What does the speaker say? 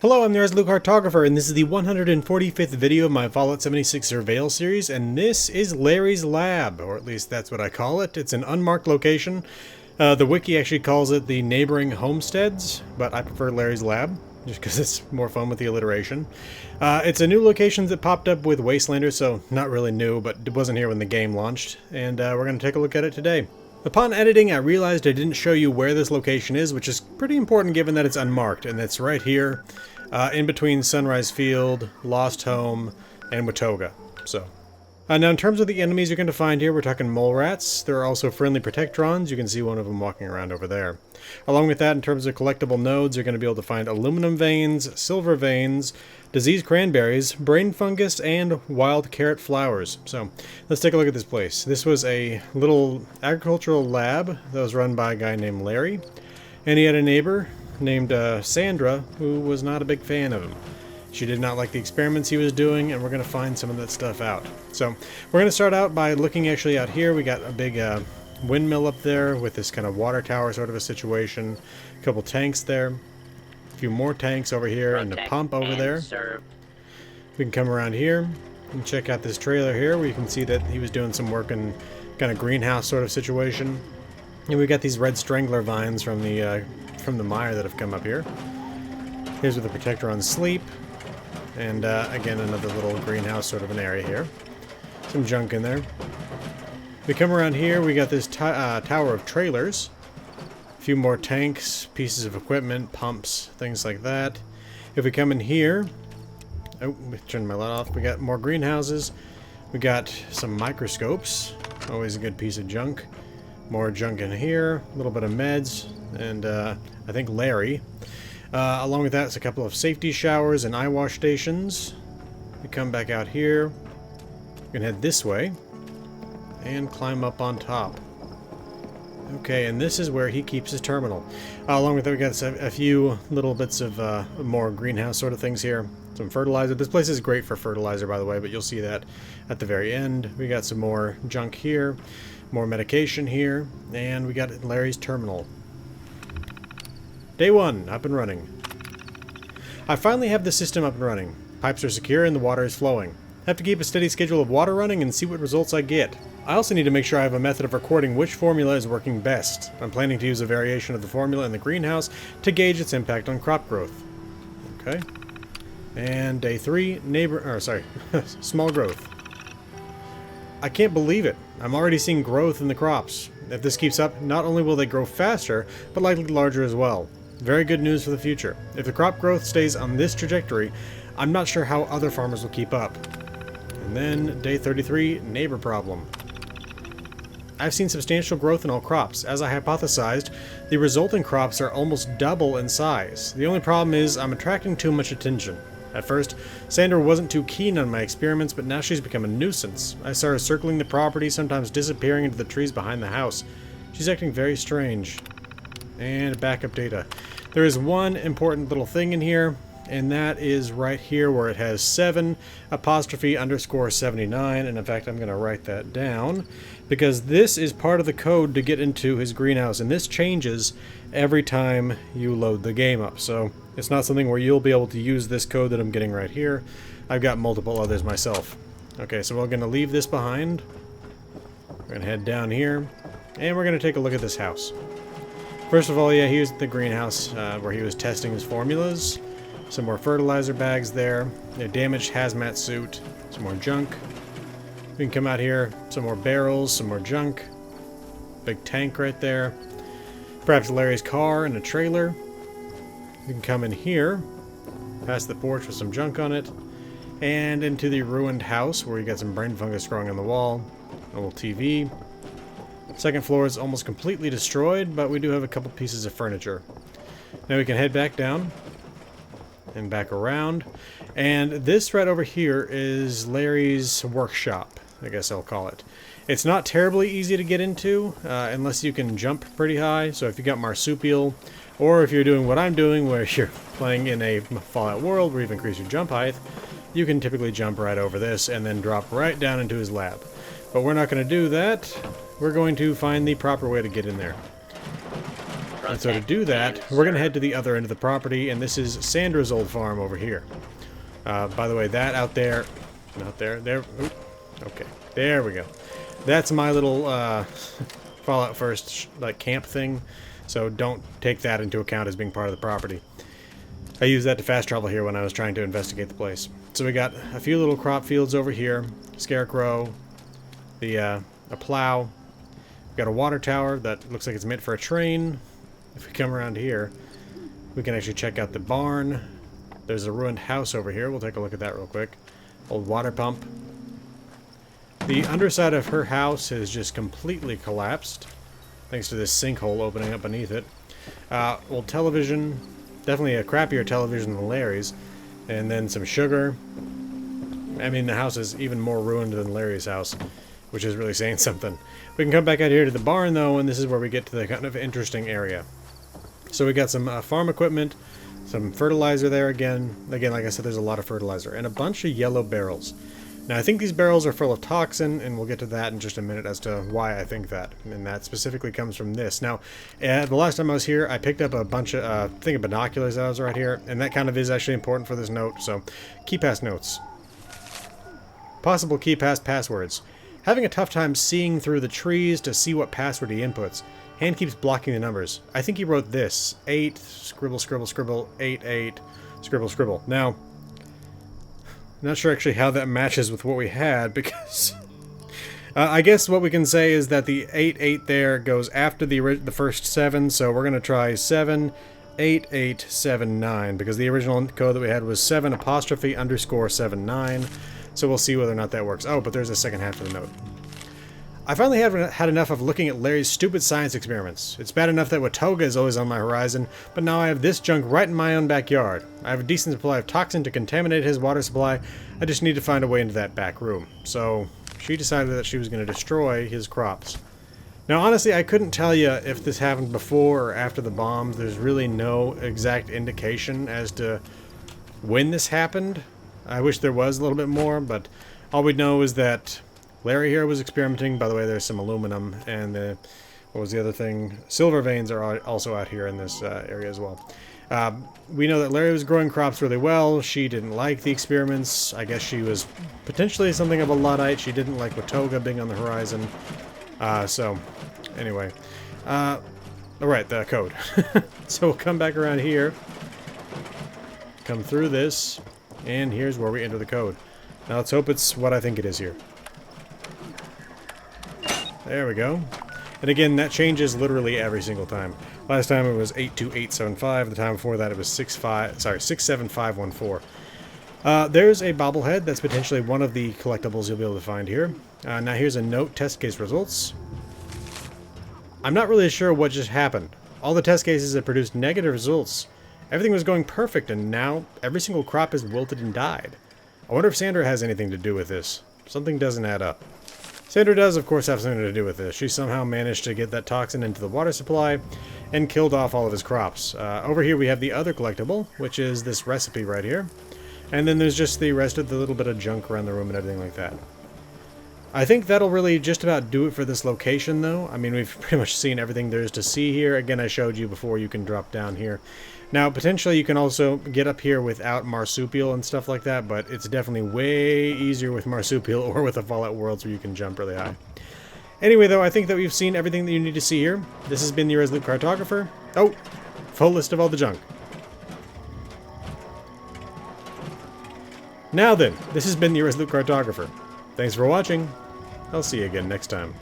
Hello, I'm the Luke Cartographer, and this is the 145th video of my Fallout 76 Surveyal series, and this is Larry's Lab, or at least that's what I call it. It's an unmarked location. The wiki actually calls it the Neighboring Homesteads, but I prefer Larry's Lab, just because it's more fun with the alliteration. It's a new location that popped up with Wastelanders, so not really new, but it wasn't here when the game launched, and we're going to take a look at it today. Upon editing, I realized I didn't show you where this location is, which is pretty important given that it's unmarked, and it's right here, in between Sunrise Field, Lost Home, and Watoga. So, now in terms of the enemies you're going to find here, we're talking Molerats. There are also friendly Protectrons. You can see one of them walking around over there. Along with that, in terms of collectible nodes, you're going to be able to find aluminum veins, silver veins, diseased cranberries, brain fungus, and wild carrot flowers. So, let's take a look at this place. This was a little agricultural lab that was run by a guy named Larry, and he had a neighbor named Sandra, who was not a big fan of him. She did not like the experiments he was doing, and we're going to find some of that stuff out. So, we're going to start out by looking actually out here. We got a big windmill up there with this kind of water tower sort of a situation. A couple tanks there. A few more tanks over here, and a pump over there. We can come around here and check out this trailer here where you can see that he was doing some work in kind of greenhouse sort of situation. And we got these red strangler vines from the mire that have come up here. Here's where the Protectrons sleep. And again, another little greenhouse sort of an area here. Some junk in there. We come around here, we got this tower of trailers. A few more tanks, pieces of equipment, pumps, things like that. If we come in here, oh, we turned my light off. We got more greenhouses. We got some microscopes. Always a good piece of junk. More junk in here. A little bit of meds. And I think Larry. Along with that, it's a couple of safety showers and eye wash stations. We come back out here. We can head this way. And climb up on top. Okay, and this is where he keeps his terminal. Along with that, we got a few little bits of more greenhouse sort of things here. Some fertilizer. This place is great for fertilizer, by the way, but you'll see that at the very end. We got some more junk here, more medication here, and we got Larry's terminal. Day 1, up and running. I finally have the system up and running. Pipes are secure and the water is flowing. I have to keep a steady schedule of water running and see what results I get. I also need to make sure I have a method of recording which formula is working best. I'm planning to use a variation of the formula in the greenhouse to gauge its impact on crop growth. Okay. And day 3, small growth. I can't believe it. I'm already seeing growth in the crops. If this keeps up, not only will they grow faster, but likely larger as well. Very good news for the future. If the crop growth stays on this trajectory, I'm not sure how other farmers will keep up. And then, day 33, neighbor problem. I've seen substantial growth in all crops. As I hypothesized, the resulting crops are almost double in size. The only problem is I'm attracting too much attention. At first, Sandra wasn't too keen on my experiments, but now she's become a nuisance. I saw her circling the property, sometimes disappearing into the trees behind the house. She's acting very strange. And backup data. There is one important little thing in here, and that is right here where it has 7__79, and in fact I'm going to write that down, because this is part of the code to get into his greenhouse, and this changes every time you load the game up, so it's not something where you'll be able to use this code that I'm getting right here. I've got multiple others myself. Okay, so we're going to leave this behind. We're going to head down here, and we're going to take a look at this house. First of all, yeah, here's the greenhouse where he was testing his formulas. Some more fertilizer bags there. A damaged hazmat suit. Some more junk. We can come out here. Some more barrels. Some more junk. Big tank right there. Perhaps Larry's car and a trailer. We can come in here. Past the porch with some junk on it. And into the ruined house where you got some brain fungus growing on the wall. A little TV. Second floor is almost completely destroyed, but we do have a couple pieces of furniture. Now we can head back down. And back around. And this right over here is Larry's workshop, I guess I'll call it. It's not terribly easy to get into, unless you can jump pretty high. So if you got marsupial, or if you're doing what I'm doing, where you're playing in a Fallout world where you've increased your jump height, you can typically jump right over this and then drop right down into his lab. But we're not going to do that. We're going to find the proper way to get in there. And so to do that, we're going to head to the other end of the property, and this is Sandra's old farm over here. By the way, that out there, not there, there, oop, okay, there we go. That's my little Fallout First like camp thing, so don't take that into account as being part of the property. I used that to fast travel here when I was trying to investigate the place. So we got a few little crop fields over here, scarecrow, a plow. We've got a water tower that looks like it's meant for a train. If we come around here, we can actually check out the barn. There's a ruined house over here. We'll take a look at that real quick. Old water pump. The underside of her house has just completely collapsed, thanks to this sinkhole opening up beneath it. Old television. Definitely a crappier television than Larry's. And then some sugar. I mean, the house is even more ruined than Larry's house, which is really saying something. We can come back out here to the barn, though, and this is where we get to the kind of interesting area. So we got some farm equipment, some fertilizer there again. Again, like I said, there's a lot of fertilizer, and a bunch of yellow barrels. Now, I think these barrels are full of toxin, and we'll get to that in just a minute as to why I think that. And that specifically comes from this. Now, the last time I was here, I picked up a bunch of, thing of binoculars that was right here, and that kind of is actually important for this note, so key pass notes. Possible key pass passwords. Having a tough time seeing through the trees to see what password he inputs. Hand keeps blocking the numbers. I think he wrote this. 8, scribble, scribble, scribble, 8, 8, scribble, scribble. Now, I'm not sure actually how that matches with what we had, because I guess what we can say is that the 8, 8 there goes after the first 7, so we're going to try 7, 8, 8, 7, 9, because the original code that we had was 7 apostrophe underscore 7, 9, so we'll see whether or not that works. Oh, but there's a second half of the note. I finally had enough of looking at Larry's stupid science experiments. It's bad enough that Watoga is always on my horizon, but now I have this junk right in my own backyard. I have a decent supply of toxin to contaminate his water supply. I just need to find a way into that back room. So she decided that she was going to destroy his crops. Now, honestly, I couldn't tell you if this happened before or after the bombs. There's really no exact indication as to when this happened. I wish there was a little bit more, but all we know is that Larry here was experimenting. By the way, there's some aluminum, and what was the other thing? Silver veins are also out here in this area as well. We know that Larry was growing crops really well. She didn't like the experiments. I guess she was potentially something of a Luddite. She didn't like Watoga being on the horizon. So, anyway. Alright, the code. So we'll come back around here. Come through this. And here's where we enter the code. Now let's hope it's what I think it is here. There we go. And again, that changes literally every single time. Last time it was 82875. The time before that it was 67514. There's a bobblehead. That's potentially one of the collectibles you'll be able to find here. Now here's a note, test case results. I'm not really sure what just happened. All the test cases have produced negative results. Everything was going perfect, and now every single crop is wilted and died. I wonder if Sandra has anything to do with this. Something doesn't add up. Sandra does, of course, have something to do with this. She somehow managed to get that toxin into the water supply and killed off all of his crops. Over here we have the other collectible, which is this recipe right here. And then there's just the rest of the little bit of junk around the room and everything like that. I think that'll really just about do it for this location, though. I mean, we've pretty much seen everything there is to see here. Again, I showed you before you can drop down here. Now, potentially you can also get up here without marsupial and stuff like that, but it's definitely way easier with marsupial or with the Fallout Worlds where you can jump really high. Anyway, though, I think that we've seen everything that you need to see here. This has been the Resolute Cartographer. Oh, full list of all the junk. Now then, this has been the Resolute Cartographer. Thanks for watching. I'll see you again next time.